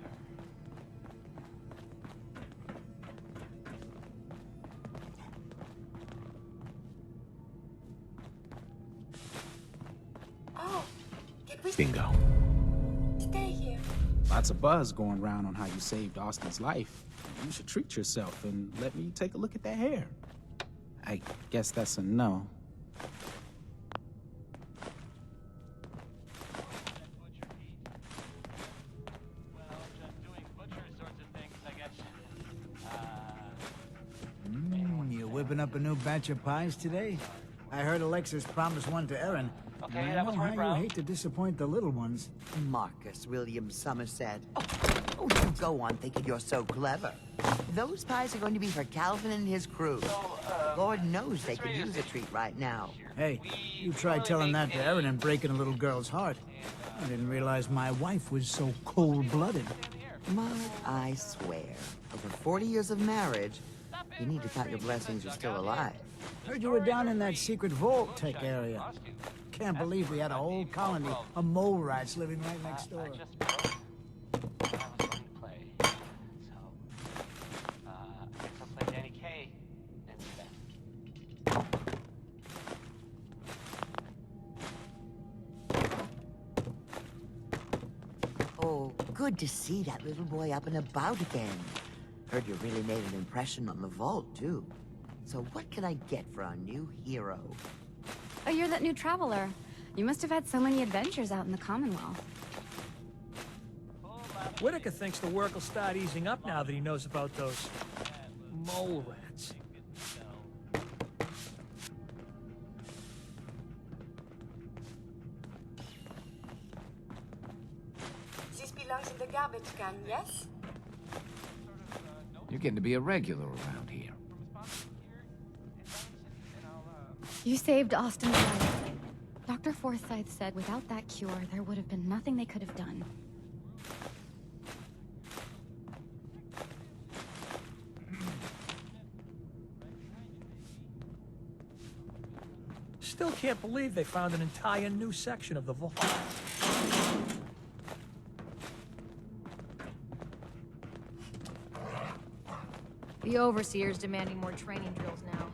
Oh, did we Bingo. stay here? Lots of buzz going around on how you saved Austin's life. You should treat yourself and let me take a look at that hair. I guess that's a no. You whipping up a new batch of pies today? I heard Alexis promised one to Erin. Okay, and I that know was how my brow. you hate to disappoint the little ones. Marcus William Somerset. Oh, you go on thinking you're so clever. Those pies are going to be for Calvin and his crew. Lord knows they could use a treat right now. Hey, you tried telling that to Erin and breaking a little girl's heart. I didn't realize my wife was so cold-blooded. Mark, I swear, over 40 years of marriage, you need to count your blessings you're still alive. Heard you were down in that secret vault tech area. Can't believe we had a whole colony of mole rats living right next door. Oh, good to see that little boy up and about again. Heard you really made an impression on the vault, too. So what can I get for our new hero? Oh, you're that new traveler. You must have had so many adventures out in the Commonwealth. Whitaker thinks the work will start easing up now that he knows about those mole rats. This belongs in the garbage can, yes? You're getting to be a regular around here. You saved Austin's life. Dr. Forsyth said without that cure, there would have been nothing they could have done. Still can't believe they found an entire new section of the vault. The Overseer's demanding more training drills now.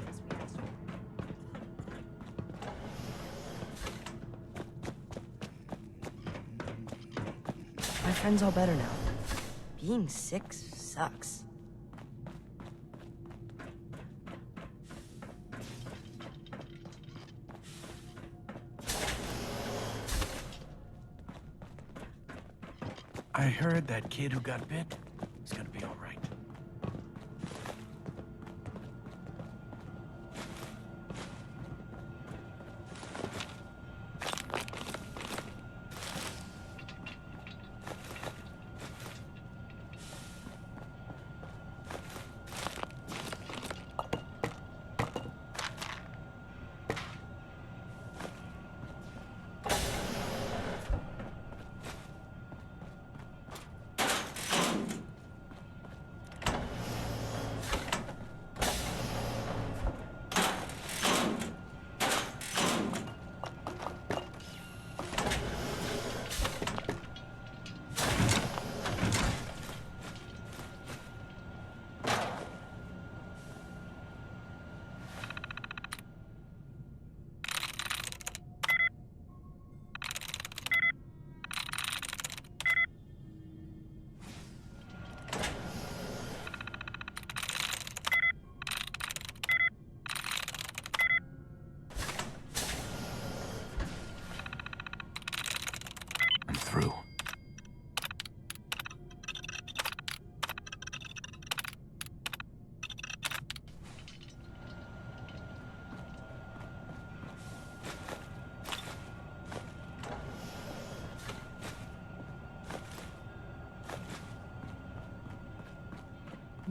Guess we asked for. My friend's all better now. Being sick sucks. I heard that kid who got bit is gonna be all right.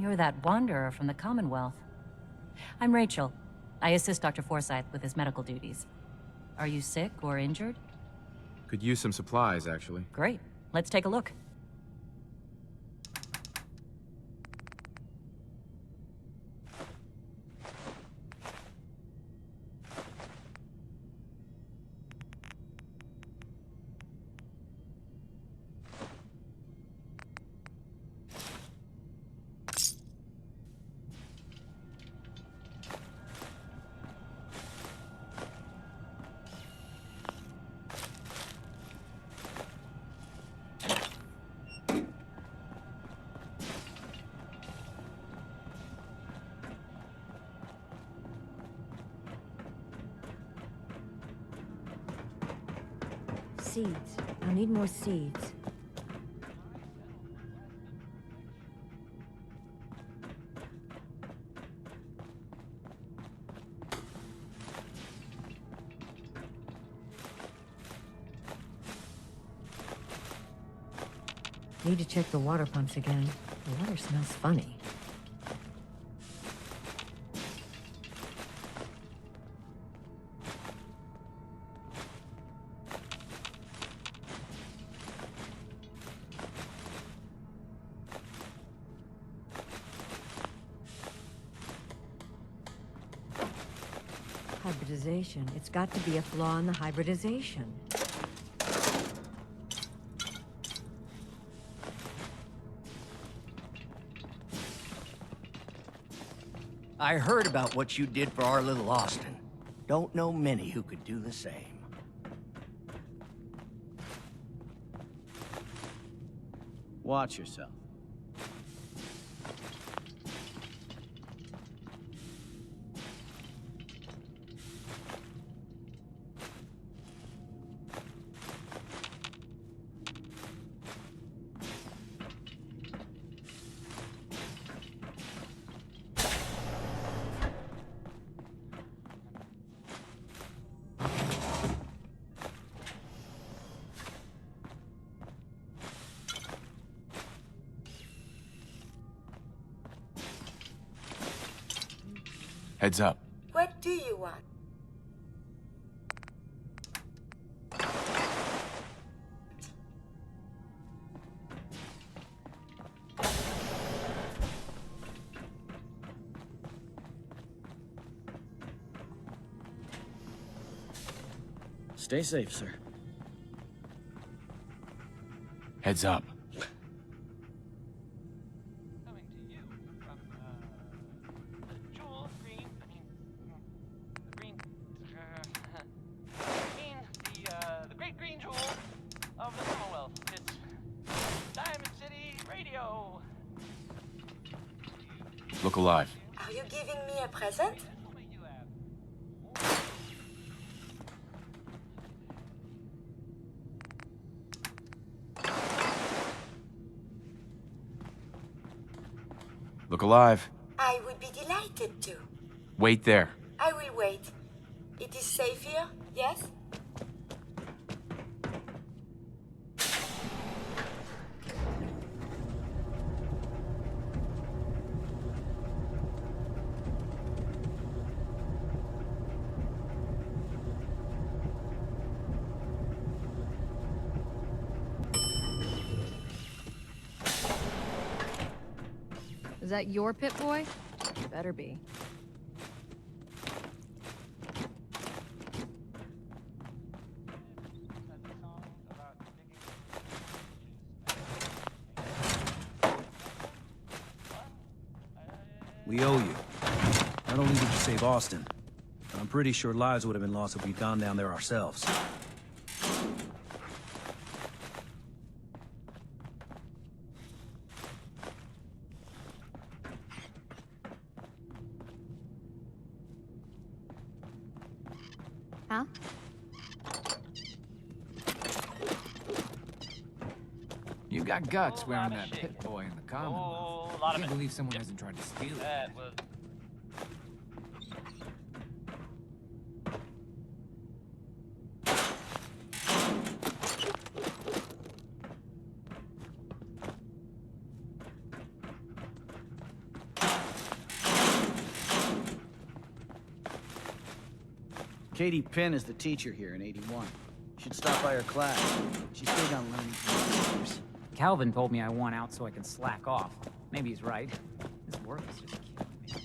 You're that wanderer from the Commonwealth. I'm Rachel. I assist Dr. Forsyth with his medical duties. Are you sick or injured? Could use some supplies, actually. Great. Let's take a look. Seeds. I'll need more seeds. Need to check the water pumps again. The water smells funny. Hybridization. It's got to be a flaw in the hybridization. I heard about what you did for our little Austin. Don't know many who could do the same. Watch yourself. Heads up. What do you want? Stay safe, sir. Heads up. The great green jewel of the Commonwealth. It's Diamond City Radio. Look alive. Are you giving me a present? Look alive. I would be delighted to. Wait there. I will wait. It is safe here, yes? Is that your pit boy? Better be. We owe you. Not only did you save Austin, but I'm pretty sure lives would have been lost if we'd gone down there ourselves. Huh? You got guts wearing that pit boy in the Commonwealth. I can't believe someone hasn't tried to steal it. That was... Katie Pinn is the teacher here in 81. You should stop by her class. She's big on learning from others. Calvin told me I want out so I can slack off. Maybe he's right. This work is just killing me.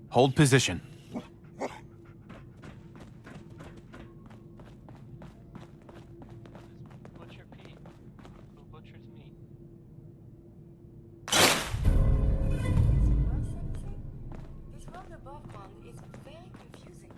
Hold position. Butcher Pete. Who butchers meat? This road above ground is very confusing.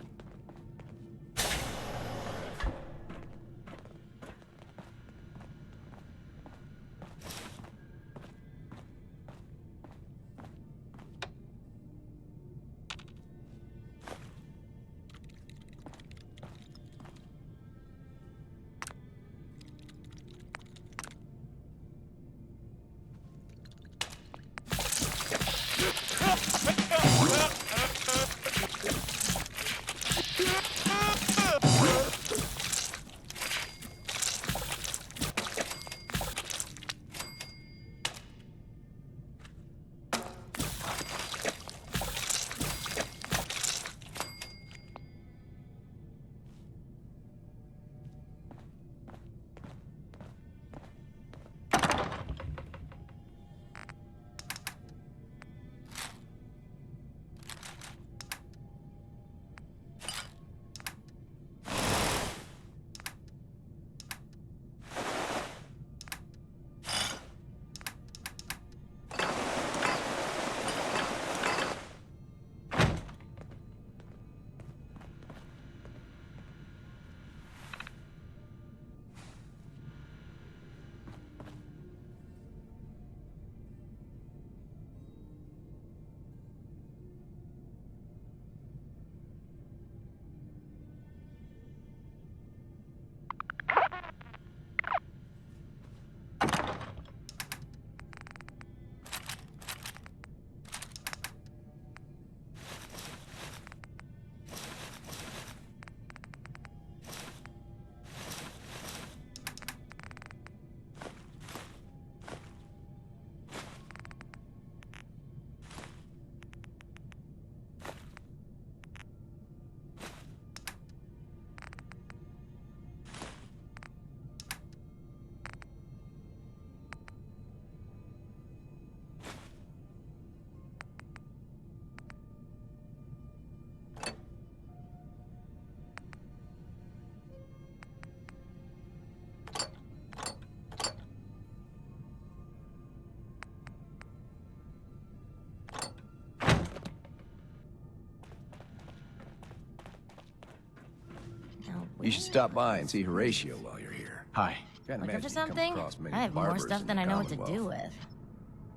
You should stop by and see Horatio while you're here. Hi. Can't Looking imagine for you come something? across many I have more barbers stuff in than the I know what to Commonwealth. do with.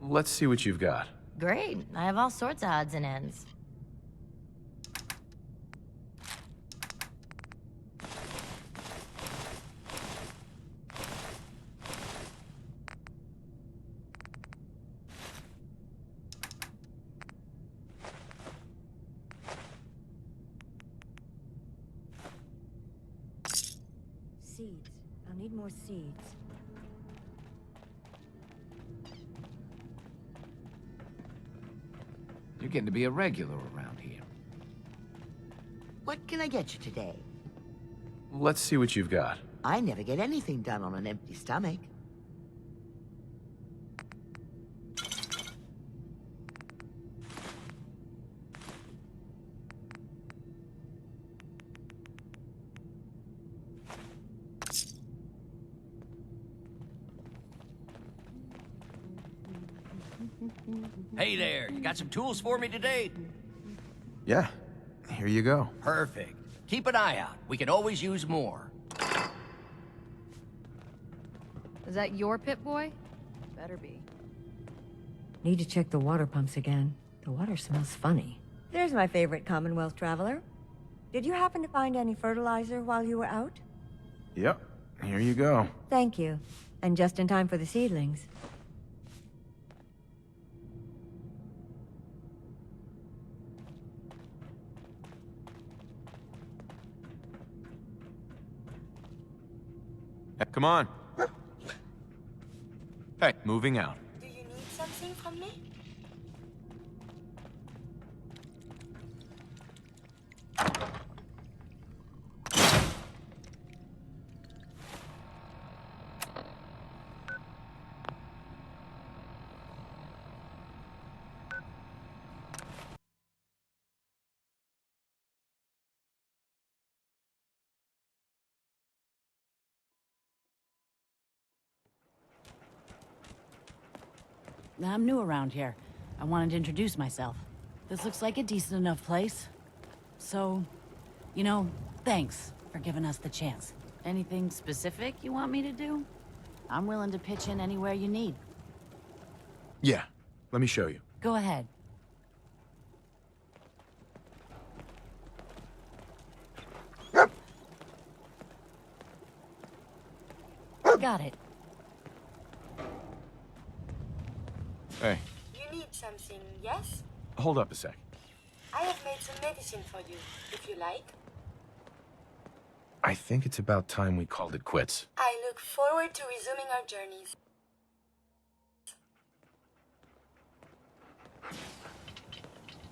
Let's see what you've got. Great. I have all sorts of odds and ends. Seeds. I'll need more seeds. You're getting to be a regular around here. What can I get you today? Let's see what you've got. I never get anything done on an empty stomach. Hey there, you got some tools for me today? Yeah, here you go. Perfect. Keep an eye out. We could always use more. Is that your pit boy? Better be. Need to check the water pumps again. The water smells funny. There's my favorite Commonwealth traveler. Did you happen to find any fertilizer while you were out? Yep, here you go. Thank you. And just in time for the seedlings. Come on. Hey, moving out. Do you need something from me? I'm new around here. I wanted to introduce myself. This looks like a decent enough place. So, you know, thanks for giving us the chance. Anything specific you want me to do? I'm willing to pitch in anywhere you need. Yeah, let me show you. Go ahead. Got it. Hey, You need something, yes? hold up a sec. I have made some medicine for you, if you like. I think it's about time we called it quits. I look forward to resuming our journeys.